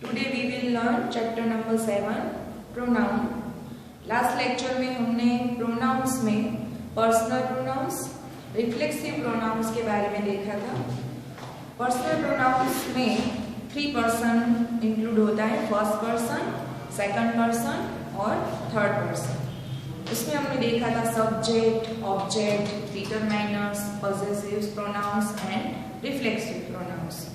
Today we will learn chapter number 7 pronoun. Last lecture में हमने pronounce में personal pronouns, reflexive pronouns के बारे में देखा था। पर्सनल प्रोनाउंस में 3 पर्सन इंक्लूड होता है, फर्स्ट पर्सन, सेकंड पर्सन और थर्ड पर्सन। उसमें हमने देखा था subject, object, determiners, possessive pronouns and reflexive pronouns.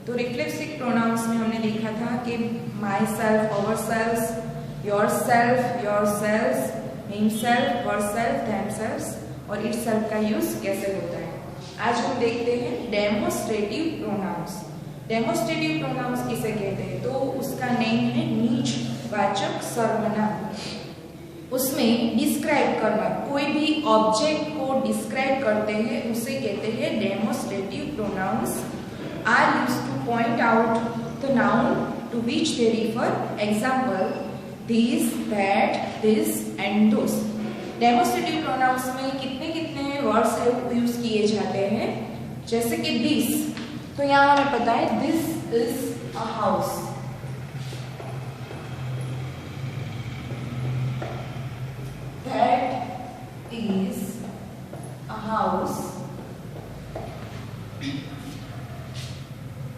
तो रिफ्लेक्सिव प्रोनाउंस में हमने देखा था कि myself, ourself, yourself, yourself, himself, herself, themself और इटसेल्फ का यूज कैसे होता है। आज हम देखते हैं डेमोस्ट्रेटिव प्रोनाउंस। डेमोस्ट्रेटिव प्रोनाउंस किसे कहते हैं? तो उसका नेम है नीच वाचक सर्वनाम। उसमें डिस्क्राइब करना, कोई भी ऑब्जेक्ट को डिस्क्राइब करते हैं उसे कहते हैं demonstrative pronouns are used to point out the noun to which they refer. Example: these, that, this and those. Demonstrative pronouns में कितने कितने वर्ड्स है यूज किए जाते हैं, जैसे कि दिस, तो यहाँ हमें पता है this is a house. That is a house.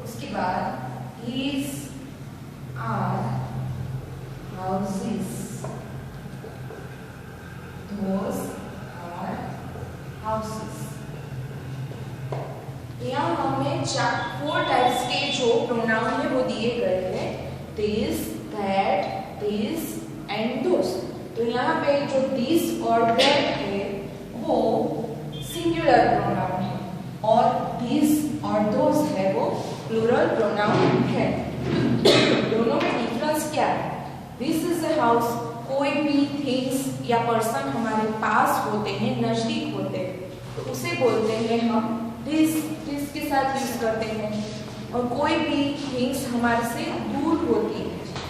उसके बाद these are houses, those are houses। यहाँ हमें 4 टाइप्स के जो प्रोनाउन है वो दिए गए हैं, this, that, this and those। तो यहाँ पे जो this और that है वो सिंगुलर प्रोनाउन है और this और those है वो प्लूरल प्रोनाउन है। दोनों में डिफरेंस क्या है? दिस इज अ हाउस, कोई भी थिंग्स या पर्सन हमारे पास होते हैं, नजदीक होते हैं, तो उसे बोलते हैं हम दिस के साथ यूज करते हैं। और कोई भी थिंग्स हमारे से दूर होती है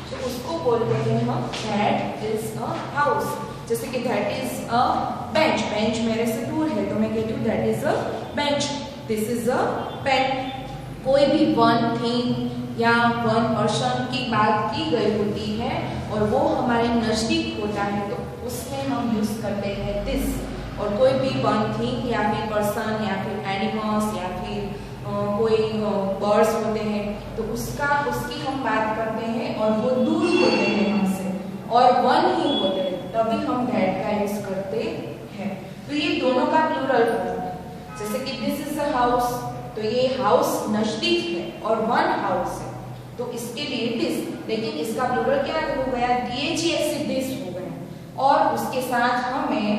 तो उसको बोलते हैं हम दैट इज अ हाउस। जैसे कि that is a bench, bench मेरे से दूर है तो मैं कहती हूँ that is a bench. This is a pen. कोई भी वन थिंग या वन पर्सन की बात की गई होती है और वो हमारे नजदीक होता है तो उसमें हम यूज करते हैं दिस। और कोई भी वन थिंग या फिर पर्सन या फिर एनिमल्स या फिर कोई बर्ड्स होते हैं तो उसकी हम बात करते हैं और वो दूर होते हैं हमसे और वन ही होते हैं, तभी हम दैट का यूज करते हैं। तो ये दोनों का प्लूरल फॉर्म है। जैसे कि दिस इज अ हाउस, तो ये हाउस नजदीक है और वन हाउस है तो इसके लिए दिस, लेकिन इसका प्लूरल क्या हो गया? DHES दिस हो गया। और उसके साथ हमें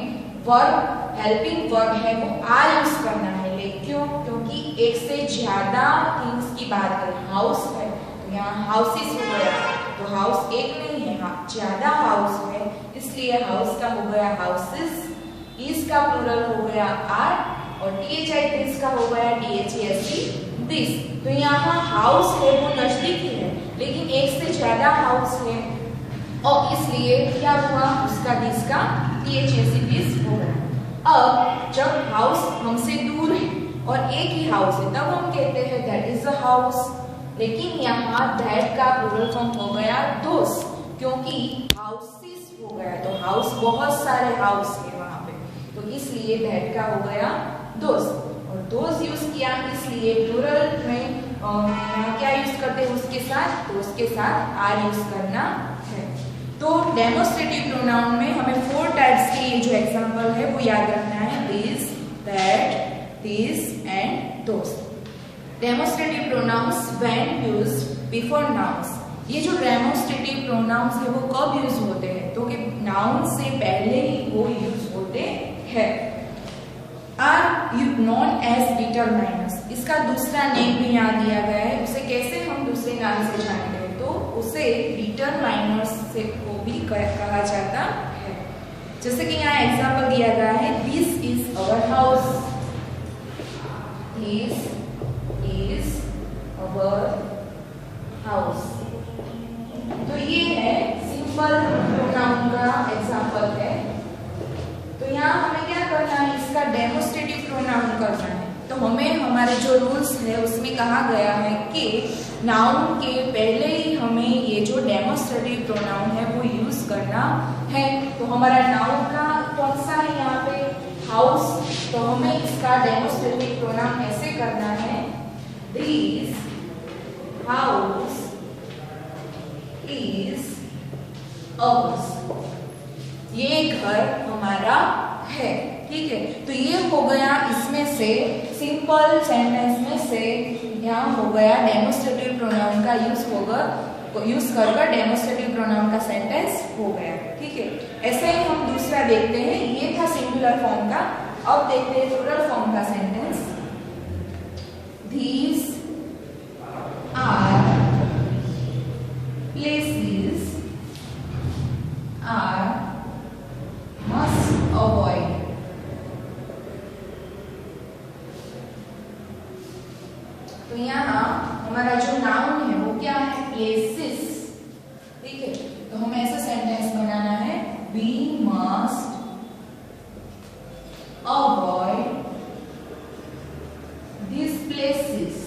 वर्ब, हेल्पिंग वर्ब है वो आर यूज करना है। क्यों? क्योंकि एक से ज्यादा थिंग्स की बात करें, हाउस है तो यहाँ हाउसेस हो गया, तो हाउस एक नहीं है, ज्यादा हाउस है इसलिए हाउस का हो गया हाउसेस, इस का प्लूरल हो गया आर और DHI का हो गया DHES दिस। तो यहाँ हाउस है वो नजदीक ही है लेकिन एक से ज्यादा हाउस है और इसलिए क्या हुआ? उसका दिस का DHES दिस हो गया। अब जब हाउस हमसे दूर है और एक ही हाउस है तब हम कहते हैं दैट इज अ हाउस, लेकिन यहाँ दैट का प्लूरल फॉर्म हो गया दोस, क्योंकि हाउसेस हो गया तो हाउस बहुत सारे हाउस है वहां पे, तो इसलिए दैट का हो गया दोस। और दोस यूज किया इसलिए प्लूरल में क्या यूज करते हैं उसके साथ? तो उसके साथ आर यूज करना है। तो डेमोस्ट्रेटिव प्रोनाउन में हमें 4 टाइप्स के ये जो एग्जांपल है वो याद रखना है, this, that, this and those. Demonstrative pronouns when used before nouns. ये जो डेमोस्ट्रेटिव प्रोनाउंस है वो कब यूज होते हैं? तो कि नाउन से पहले ही वो यूज होते हैं। Are you known as determiners, इसका दूसरा नेम भी यहाँ दिया गया है। उसे कैसे हम दूसरे नाम से जानते हैं? तो उसे डिटरमाइनर्स से को भी कहा जाता है। जैसे कि यहाँ एग्जांपल दिया गया है, this is our house, this is our house. तो ये है सिंपल प्रोनाउन का एग्जांपल है। तो यहाँ हमें क्या करना है? इसका डेमोस्ट्रेटिव प्रोनाउन करना है। तो हमें हमारे जो रूल्स है उसमें कहा गया है कि नाउन के पहले ही हमें ये जो डेमोस्ट्रेटिव प्रोनाउन है वो यूज करना है। तो हमारा नाउन का कौन सा है यहाँ पे, हाउस। तो हमें इसका डेमोस्ट्रेटिव प्रोनाउन ऐसे करना है, दिस हाउस इज अवर्स। ये घर हमारा है, ठीक है। तो ये हो गया इसमें से सिंपल सेंटेंस में से यहाँ हो गया डेमोस्ट्रेटिव प्रोनाउन का यूज कर डेमोस्ट्रेटिव प्रोनाउन का सेंटेंस हो गया, ठीक है। ऐसे ही हम दूसरा देखते हैं, ये था सिंगुलर फॉर्म का। अब देखते हैं प्लूरल फॉर्म का sentence. These are places are must avoid। तो यहाँ हमारा जो नाउन है वो क्या है, प्लेसेस, ठीक है। तो हमें ऐसा सेंटेंस बनाना है, we must avoid these places।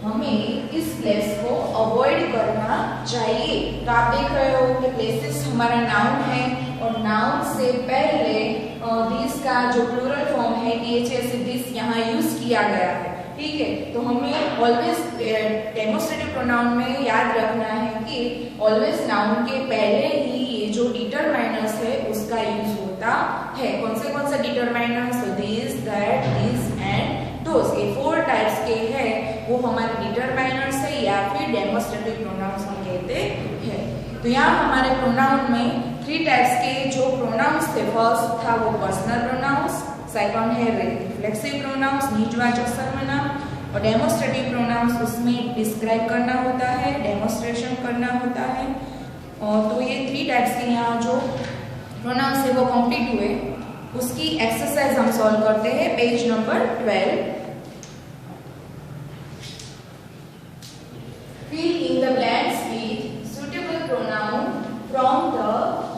हमें इस प्लेस को अवॉइड करना चाहिए। तो आप देख रहे हो कि प्लेसेस हमारा नाउन है और नाउन से पहले दिस का जो प्लूरल फॉर्म है THS दिस यहाँ यूज किया गया है, ठीक है। तो हमें ऑलवेज डेमोस्ट्रेटिव प्रोनाउन में याद रखना है कि ऑलवेज नाउन के पहले ही ये जो डिटरमाइनर्स है उसका यूज होता है। कौन से determiners, this, that, this and दोस, ये 4 टाइप्स के हैं, वो हमारे डिटरमाइनर्स है या फिर डेमोस्ट्रेटिव प्रोनाउंस हम कहते हैं। तो यहाँ हमारे प्रोनाउन में 3 टाइप्स के जो प्रोनाउंस थे, फर्स्ट था वो पर्सनल प्रोनाउंस, सेकंड है रिफ्लेक्सिव प्रोनाउंस, निजवाचक सर्वनाम, और डेमोस्ट्रेटिव प्रोनाउंस उसमें डिस्क्राइब करना होता है, डेमोस्ट्रेशन करना होता है। और तो ये 3 टाइप्स के यहाँ जो प्रोनाउंस है वो कंप्लीट हुए। उसकी एक्सरसाइज हम सॉल्व करते हैं, page number 12। Fill in the blanks with suitable pronoun from the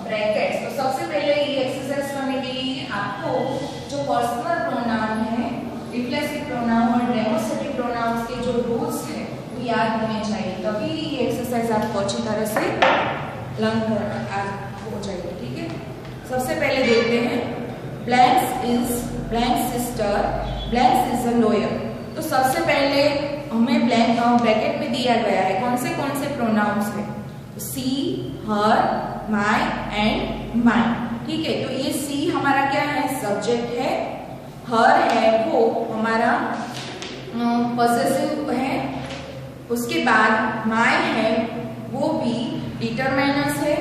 brackets। तो सबसे पहले ये एक्सरसाइज करने के लिए आपको जो पर्सनल प्रोनाउन है, रिफ्लेक्सिव प्रोनाउन और डेमोस्ट्रेटिव प्रोनाउंस के जो रूल्स है वो याद होने चाहिए, तभी ये एक्सरसाइज आपको अच्छी तरह से लर्न करना हो जाएगी, ठीक है। सबसे पहले देखते हैं, blank sister, blanks is a lawyer. तो सबसे पहले हमें ब्लैंक ब्रैकेट में दिया गया है कौन से प्रोनाउंस है, सी, हर, माय एंड माइन, ठीक है। तो ये सी हमारा क्या है, सब्जेक्ट है, हर है वो हमारा पॉसेसिव है, उसके बाद माय है वो भी डिटरमाइनर्स है,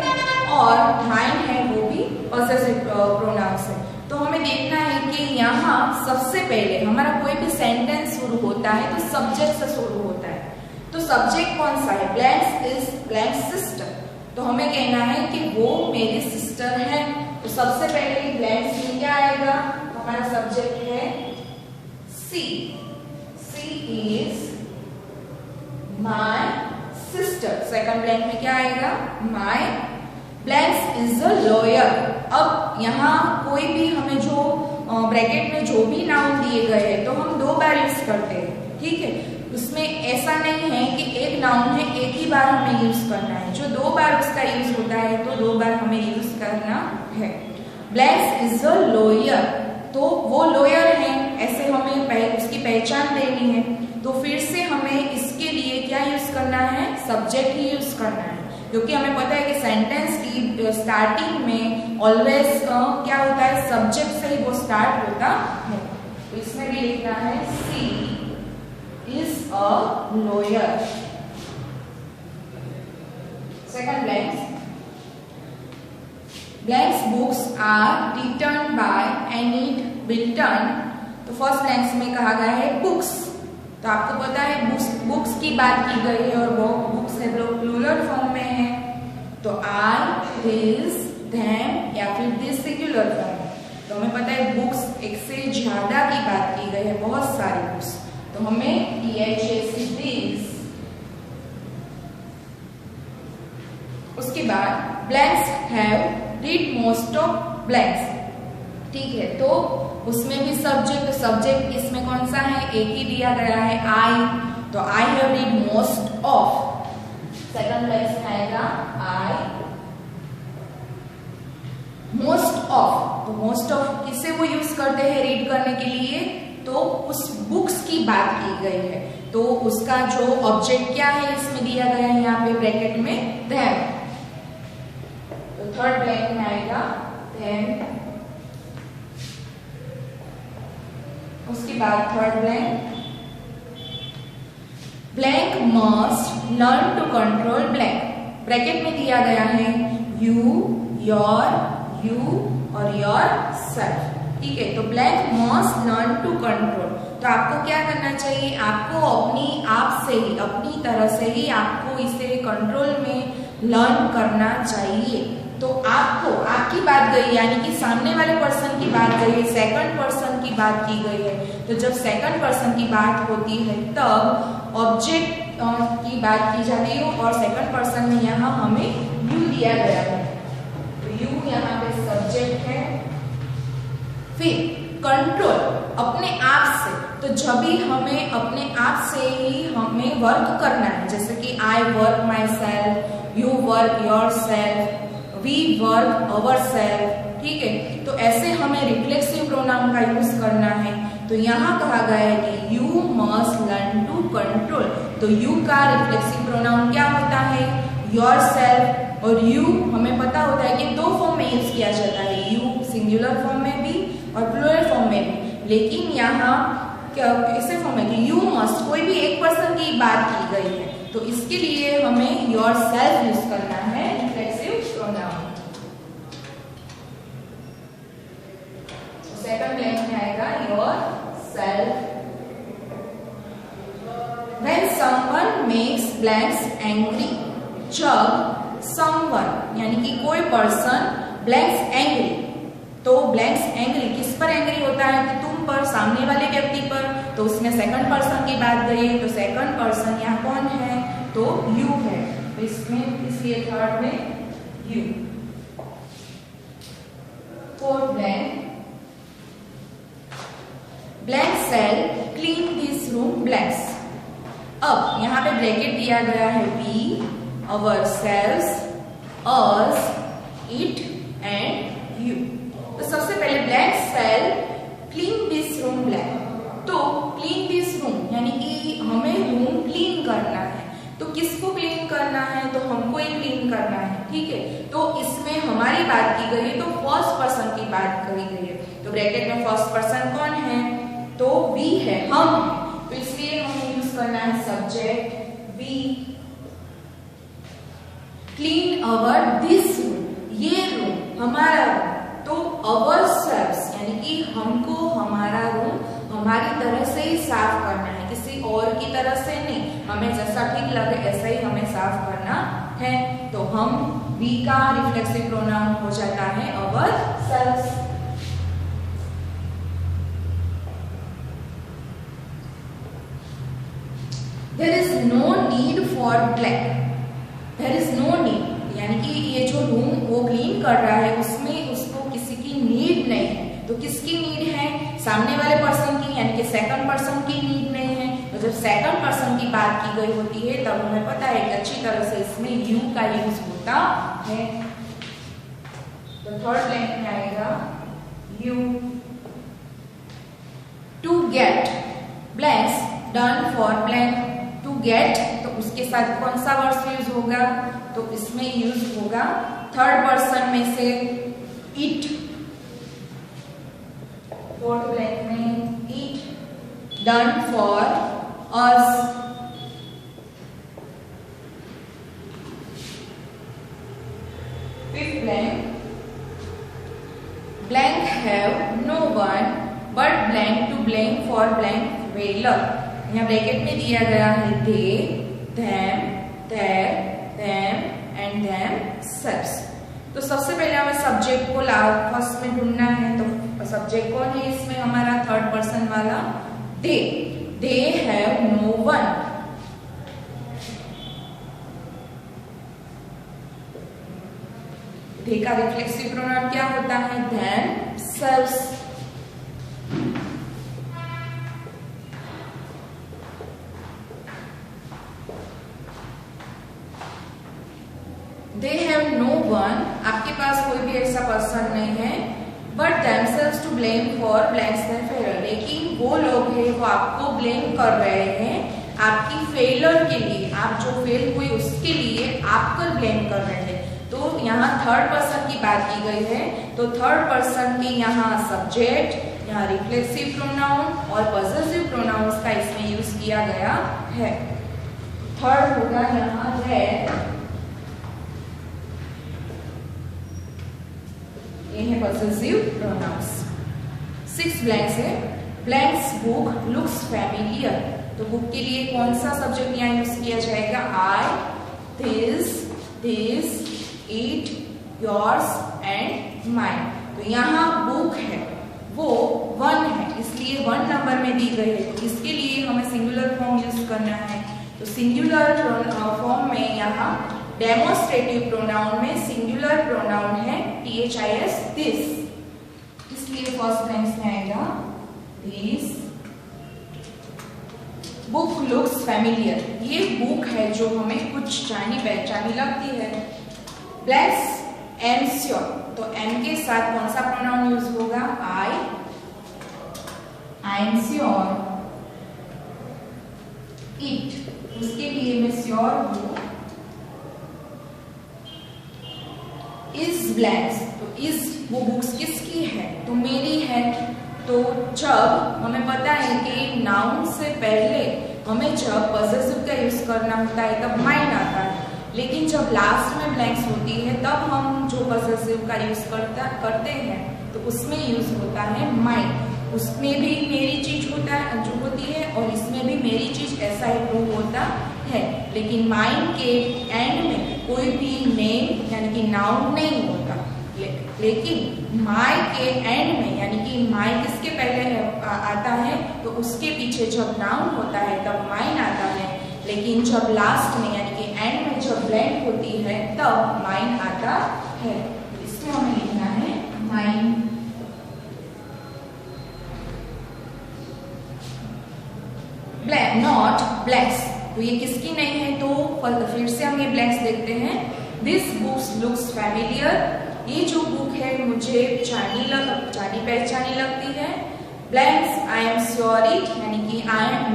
और माइन है वो भी पॉसेसिव प्रोनाउंस है। तो हमें देखना है कि यहाँ सबसे पहले हमारा कोई भी सेंटेंस शुरू होता है तो सब्जेक्ट से शुरू होता है। तो सब्जेक्ट कौन सा है, ब्लैंक सिस्टर। तो हमें कहना है कि वो मेरी सिस्टर है। तो सबसे पहले ब्लैंक्स में क्या आएगा, हमारा सब्जेक्ट है she, she is my sister. Second blank में क्या आएगा, my blanks is a lawyer. अब यहाँ कोई भी हमें जो ब्रैकेट में जो भी नाउन दिए गए हैं तो हम 2 बार यूज करते हैं, ठीक है। उसमें ऐसा नहीं है कि एक नाउन है एक ही बार हमें यूज करना है, जो 2 बार उसका यूज होता है तो 2 बार हमें यूज करना है। ब्लैंक्स इज अ लॉयर, तो वो लॉयर है ऐसे हमें उसकी पहचान देनी है। तो फिर से हमें इसके लिए क्या यूज करना है, सब्जेक्ट ही यूज करना है, क्योंकि हमें पता है कि सेंटेंस की स्टार्टिंग में ऑलवेज क्या होता है, सब्जेक्ट से ही वो स्टार्ट होता है। तो इसमें भी लिखना है she is a lawyer. Second blanks books are return by Annette Bilton. तो फर्स्ट ब्लैंक्स में कहा गया है बुक्स। तो आपको पता है बुक्स की बात की गई है और वो बुक्स है प्लूरल फॉर्म में है। तो आई, दिस, देम या फिर दिस सिंगुलर फॉर्म। तो हमें पता है बुक्स एक से ज्यादा की बात की गई है, बहुत सारी बुक्स। तो हमें दिस। उसके बाद blanks have read most of blanks, ठीक है। तो उसमें भी सब्जेक्ट, सब्जेक्ट इसमें कौन सा है, एक ही दिया गया है आई, तो I have read most of, second place में आएगा आई मोस्ट ऑफ। तो मोस्ट ऑफ किसे वो यूज करते हैं रीड करने के लिए, तो उस बुक्स की बात की गई है, तो उसका जो ऑब्जेक्ट क्या है इसमें दिया गया है यहाँ पे ब्रैकेट में them। तो थर्ड ब्लैंक में आएगा them, उसके बाद third blank, blank must learn to control blank, bracket में दिया गया है यू, योर, यू और योर सेल्फ, ठीक है। तो blank must learn to control, तो आपको क्या करना चाहिए, आपको अपनी आप से ही, अपनी तरह से ही आपको इसे कंट्रोल में लर्न करना चाहिए। तो आपको, आपकी बात गई, यानी कि सामने वाले पर्सन की बात गई है, सेकंड पर्सन की बात की गई है। तो जब सेकंड पर्सन की बात होती है तब ऑब्जेक्ट की बात की जाती है, और सेकंड पर्सन में यहाँ हमें यू दिया गया है, तो यू यहाँ पे सब्जेक्ट है। फिर कंट्रोल अपने आप से, तो जब भी हमें अपने आप से ही हमें वर्क करना है, जैसे कि I work myself, you work yourself, we work ourself, ठीक है। तो ऐसे हमें रिफ्लेक्सिव प्रोनाउन का यूज करना है। तो यहाँ कहा गया है कि you must learn to control, तो यू का रिफ्लेक्सिव प्रोनाउन क्या होता है, योर सेल्फ, और यू हमें पता होता है कि दो फॉर्म में यूज किया जाता है, यू सिंगुलर फॉर्म में भी और प्लूरल फॉर्म में भी, लेकिन यहाँ ऐसे फॉर्म है कि यू मस्ट, कोई भी एक पर्सन की बात की गई है, तो इसके लिए हमें योर सेल्फ यूज करना है रिफ्लेक्सिव प्रोनाउन। सेकंड ब्लैंक में आएगा your self. When someone makes blanks angry, जब someone यानी कि कोई पर्सन blanks angry, तो blanks angry किस पर एंग्री होता है, कि तुम पर, सामने वाले व्यक्ति पर, तो उसमें सेकंड पर्सन की बात गई है, तो सेकंड पर्सन यहाँ कौन है, तो यू है, तो इसमें इसलिए थर्ड में you. Fourth blank, blank shall clean this room blanks. अब यहाँ पे ब्रैकेट दिया गया है we, ourselves, us, it and you. तो सबसे पहले blank shall clean this room blank, तो क्लीन दिस रूम यानी कि हमें रूम क्लीन करना है, तो किसको क्लीन करना है, तो हमको ही क्लीन करना है, ठीक है। तो इसमें हमारी बात की गई है, तो फर्स्ट पर्सन की बात करी गई है, तो ब्रैकेट में फर्स्ट पर्सन कौन है, तो वी है, हम है, तो इसलिए हमें यूज करना है subject we. Clean our this room, ये रूम हमारा रूम, तो अवर सेल्व्स यानी कि हमको हमारा रूम हमारी तरह से ही साफ करना है, किसी और की तरह से नहीं, हमें जैसा ठीक लगे ऐसा ही हमें साफ करना है। तो हम वी का रिफ्लेक्सिव प्रोनाउन हो जाता है अवर selves. There is no need for black. There is no need यानी कि ये जो रूम वो क्लीन कर रहा है उसमें उसको किसी की नीड नहीं है, तो किसकी नीड है, सामने वाले पर्सन की, यानी कि सेकंड पर्सन की नीड नहीं है। तो जब सेकंड पर्सन की बात की गई होती है तब हमें पता है कि अच्छी तरह से इसमें यू का यूज होता है। तो थर्ड ब्लैंक में आएगा you. To get blanks done for blank, to get, तो उसके साथ कौन सा वर्ड यूज होगा, तो इसमें यूज होगा थर्ड पर्सन में से इट। फोर्थ ब्लैंक में it, done for us. Fifth blank, blank have no one but blank to blank for blank failure. यहाँ ब्रैकेट में दिया गया है दे, them, their, them and themselves। तो सबसे पहले हमें सब्जेक्ट को फर्स्ट में ढूंढना है, तो सब्जेक्ट कौन है इसमें हमारा, थर्ड पर्सन वाला they. They have no one, they का रिफ्लेक्सिव प्रोनाउन क्या होता है, themselves। They have no one, आपके पास कोई भी ऐसा पर्सन नहीं है, but themselves to blame for blanks their failure, लेकिन वो लोग हैं वो आपको ब्लेम कर रहे हैं आपकी फेलियर के लिए, आप जो फेल हुई उसके लिए आपको ब्लेम कर रहे हैं। तो यहाँ थर्ड पर्सन की बात की गई है, तो थर्ड पर्सन की यहाँ सब्जेक्ट, यहाँ रिफ्लेक्सिव प्रोनाउन और पॉसेसिव प्रोनाउंस का इसमें यूज किया गया है। थर्ड होगा यहाँ रेड, ये है पॉसेसिव प्रोनाउंस। 6 ब्लैंक्स है। ब्लैंक्स बुक लुक्स फैमिलियर, तो बुक के लिए कौन सा सब्जेक्ट यहाँ यूज किया जाएगा? I, this, it, yours and mine. तो यहाँ बुक है वो 1 है, इसलिए 1 नंबर में दी गई है, तो इसके लिए हमें सिंगुलर फॉर्म यूज करना है। तो सिंगुलर फॉर्म में यहाँ डेमोस्ट्रेटिव प्रोनाउन में सिंगुलर प्रोनाउन है THIS, दिस, इसलिए फर्स्ट ब्लैंक्स में आएगा दिस। बुक लुक्स फैमिलियर, ये बुक है जो हमें कुछ जानी पहचानी लगती है। ब्लैंक्स एम श्योर, तो एम के साथ कौन सा प्रोनाउन यूज होगा? आई एम श्योर, इट, उसके लिए मैं श्योर हूं। इज ब्लैंक्स, तो इज वो बुक्स किसकी है? तो मेरी है। तो जब हमें पता है कि नाउन से पहले हमें जब पॉसेसिव का यूज करना होता है तब माइन आता है, लेकिन जब लास्ट में ब्लैंक्स होती है तब हम जो पॉसेसिव का यूज करते हैं तो उसमें यूज होता है माइन। उसमें भी मेरी चीज होती है और इसमें भी मेरी चीज ऐसा ही प्रूव होता है, लेकिन माइन के एंड में कोई भी नेम यानी कि नाउन नहीं होता। लेकिन माई के एंड में यानी कि माई किसके पहले आता है तो उसके पीछे जब नाउन होता है तब माइन आता है, लेकिन जब लास्ट में यानी कि एंड में जब ब्लैंक होती है तब माइन आता है। इसमें हमें लिखना है माइन। ब्लैंक नॉट ब्लैंक्स, तो ये किसकी नहीं है? तो फिर से हम ये ब्लैंक्स देखते हैं। दिस बुक्स लुक्स फैमिलियर, ये जो बुक है मुझे जानी पहचानी लगती है। Blanks I am sure it, यानी कि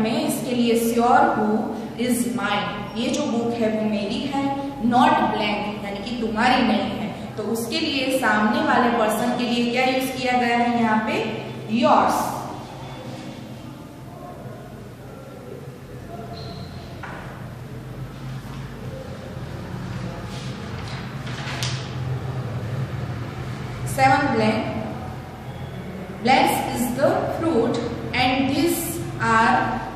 मैं इसके लिए श्योर हूँ। इज माइन, ये जो बुक है वो मेरी है। नॉट ब्लैंक, यानी कि तुम्हारी नहीं है, तो उसके लिए सामने वाले पर्सन के लिए क्या यूज किया गया है यहाँ पे? Yours. Seventh blank. Blanks is the fruit and these are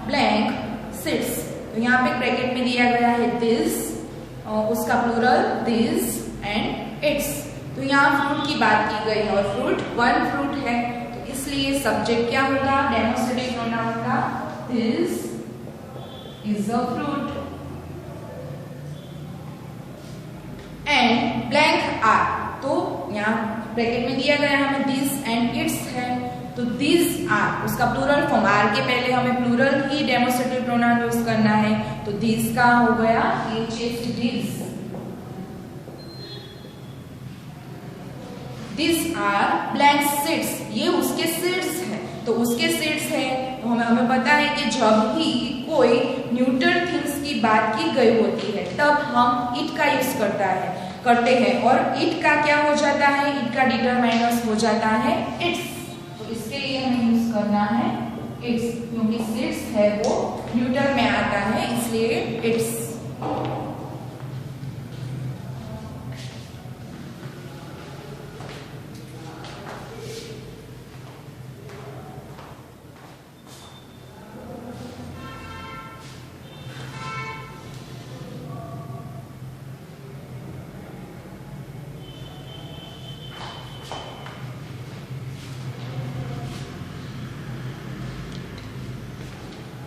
blank seeds. तो यहाँ पे ब्रैकेट में दिया गया है this, उसका प्लूरल this and its। तो यहाँ फ्रूट की बात की गई है और फ्रूट 1 फ्रूट है, तो इसलिए सब्जेक्ट क्या होगा? डेमोस्ट्रेटिव प्रोनाउन का this is a fruit and blank are, तो यहाँ ब्रैकेट में दिया गया हमें दिस एंड इट्स है, तो दिस आर उसका प्लूरल फॉर्म, आर के पहले हमें प्लूरल ही डेमोस्ट्रेटिव प्रोनाउन यूज करना है, तो दिस का हो गया दिस आर ब्लैंक सीड्स, ये उसके सीड्स है, तो उसके सीड्स है तो हमें पता है कि जब भी कोई न्यूट्रल थिंग्स की बात की गई होती है तब हम इट का यूज करते हैं और इट का क्या हो जाता है? इट का डिटरमाइनर्स हो जाता है इट्स, तो इसके लिए हमें यूज करना है इट्स, क्योंकि सीड्स है वो न्यूट्रल में आता है इसलिए it's.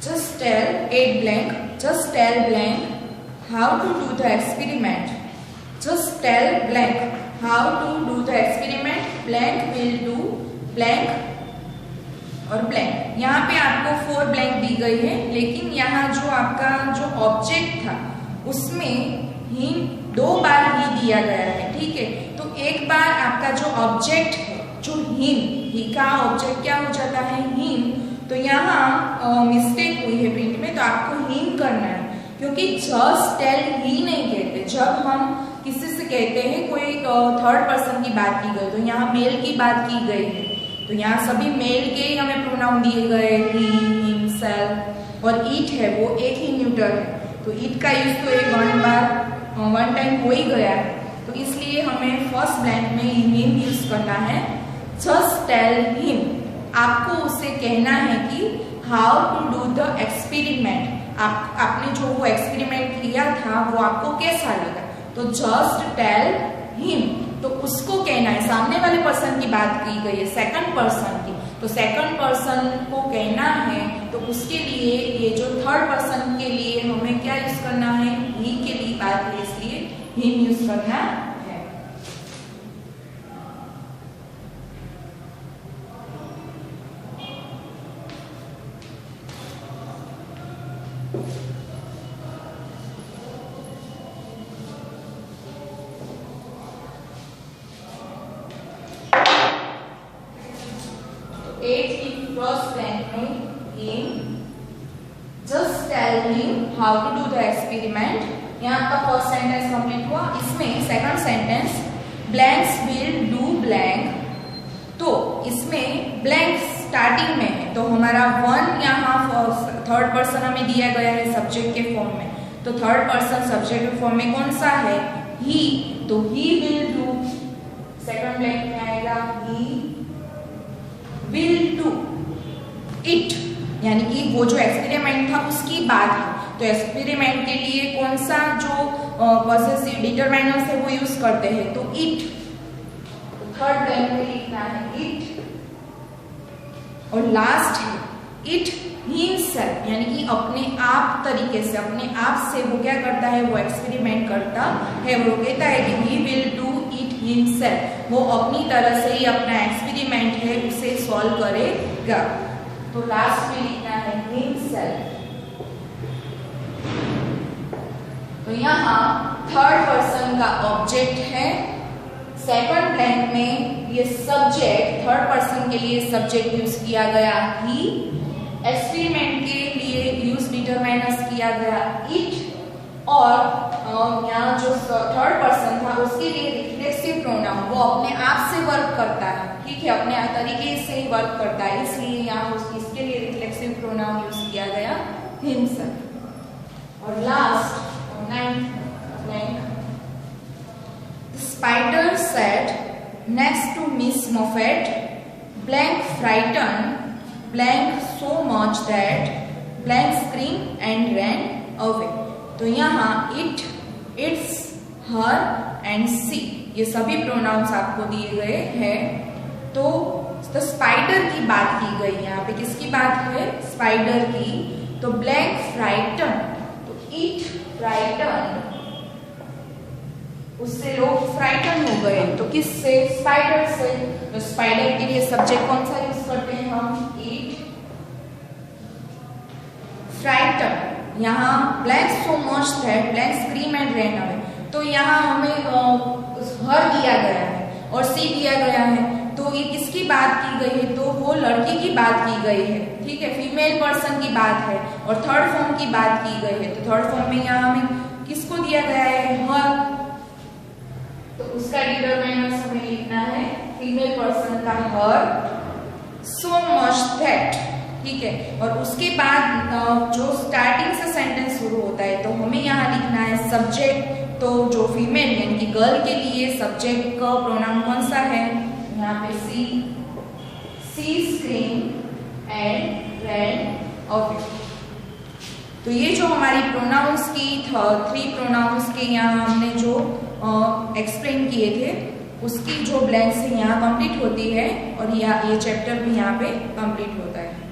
Just tell 8 blank. Just tell blank how to do the experiment. Just tell blank how to do the experiment. Blank will do blank और blank। यहाँ पे आपको 4 blank दी गई है, लेकिन यहाँ जो आपका जो ऑब्जेक्ट था उसमें हिम 2 बार ही दिया गया है, ठीक है। तो एक बार आपका जो ऑब्जेक्ट है, जो हिम, ही का ऑब्जेक्ट क्या हो जाता है, हिम। तो यहाँ मिस्टेक हुई है प्रिंट में, तो आपको हिम करना है, क्योंकि जस्ट टेल ही नहीं कहते। जब हम किसी से कहते हैं कोई थर्ड पर्सन की बात की गई, तो यहाँ मेल की बात की गई है, तो यहाँ सभी मेल के ही हमें प्रोनाउन दिए गए, ही, हिमसेल्फ। और इट है वो एक ही न्यूटर है, तो इट का यूज तो एक वन टाइम हो ही गया है, तो इसलिए हमें फर्स्ट ब्लैंक में हिम यूज करना है। जस्ट टेल हिम, आपको उसे कहना है कि how to do the experiment. आपने जो वो एक्सपेरिमेंट किया था वो आपको कैसा लगा, तो जस्ट टेल हिम, तो उसको कहना है। सामने वाले पर्सन की बात की गई है, सेकंड पर्सन की, तो सेकंड पर्सन को कहना है, तो उसके लिए ये जो थर्ड पर्सन के लिए हमें क्या यूज करना है, ही के लिए बात है, इसलिए हिम यूज करना है। फर्स्ट ब्लैंक में him, just tell him how to do the experiment. यहाँ का फर्स्ट सेंटेंस कंप्लीट हुआ। इसमें second sentence blanks will do blank, तो इसमें ब्लैंक स्टार्टिंग में है, तो हमारा वन यहाँ थर्ड पर्सन हमें दिया गया है सब्जेक्ट के फॉर्म में, तो थर्ड पर्सन सब्जेक्ट के फॉर्म में कौन सा है, ही, तो he will do. Second blank में आएगा ही विल डू इट, यानी कि वो जो एक्सपेरिमेंट था उसकी बात है, तो एक्सपेरिमेंट के लिए कौन सा जो पॉसेसिव डिटरमाइनर्स है वो यूज करते हैं, तो इट। थर्ड ब्लैंक में लिखना है इट, और लास्ट है इट हिमसेल्फ, यानी कि अपने आप तरीके से, अपने आप से वो क्या करता है, वो एक्सपेरिमेंट करता है। वो कहता है कि he will do it himself, वो अपनी तरह से ही अपना एक्सपेरिमेंट है उसे सॉल्व करेगा। तो लास्ट में लिखना है हिमसेल्फ। तो यहाँ थर्ड पर्सन का ऑब्जेक्ट है, सेकंड ब्लैंक में ये सब्जेक्ट, थर्ड पर्सन के लिए सब्जेक्ट यूज किया गया ही, एक्सपेरिमेंट के लिए यूज डिटरमाइनर्स किया गया इट, और यहाँ जो थर्ड पर्सन था उसके लिए रिफ्लेक्सिव प्रोनाउन, वो अपने आप से वर्क करता है, ठीक है, अपने तरीके से वर्क करता है, इसलिए यहाँ इसके लिए रिफ्लेक्सिव प्रोनाउन यूज किया गया हिमसेल्फ। और last ninth blank, spider sat next to Miss Moffat, blank frightened blank so much that blank screamed and ran away। तो यहाँ it, its, her and she ये सभी प्रोनाउंस आपको दिए गए हैं। तो स्पाइडर की बात की गई, यहाँ पे किसकी बात है, स्पाइडर की। तो ब्लैंक फ्राइटन, तो इट फ्राइटन, उससे लोग फ्राइटन हो गए, तो किससे, स्पाइडर से। तो स्पाइडर के लिए सब्जेक्ट कौन सा यूज करते हैं हम, इट। फ्राइटन, यहाँ blank so much that blank scream and ran away, तो यहाँ हमें हर दिया गया है और सी दिया गया है, तो ये किसकी बात की गई है, तो वो लड़की की बात की गई है, ठीक है, फीमेल पर्सन की बात है, और थर्ड फॉर्म की बात की गई है। तो थर्ड फॉर्म में यहाँ हमें किसको दिया गया है, हर, तो उसका डिटरमाइनर्स हमें लिखना है फीमेल पर्सन का हर, सो मच दैट, ठीक है। और उसके बाद जो स्टार्टिंग से सेंटेंस शुरू होता है, तो हमें यहाँ लिखना है सब्जेक्ट, तो जो फीमेल यानी कि गर्ल के लिए सब्जेक्ट का प्रोनाउन कौन सा है, यहाँ पे सी स्क्रीम एंड रैन अवे। तो ये जो हमारी प्रोनाउंस की 3 प्रोनाउंस के यहाँ हमने जो एक्सप्लेन किए थे, उसकी जो ब्लैंक्स यहाँ कंप्लीट होती है, और ये चैप्टर भी यहाँ पे कंप्लीट होता है।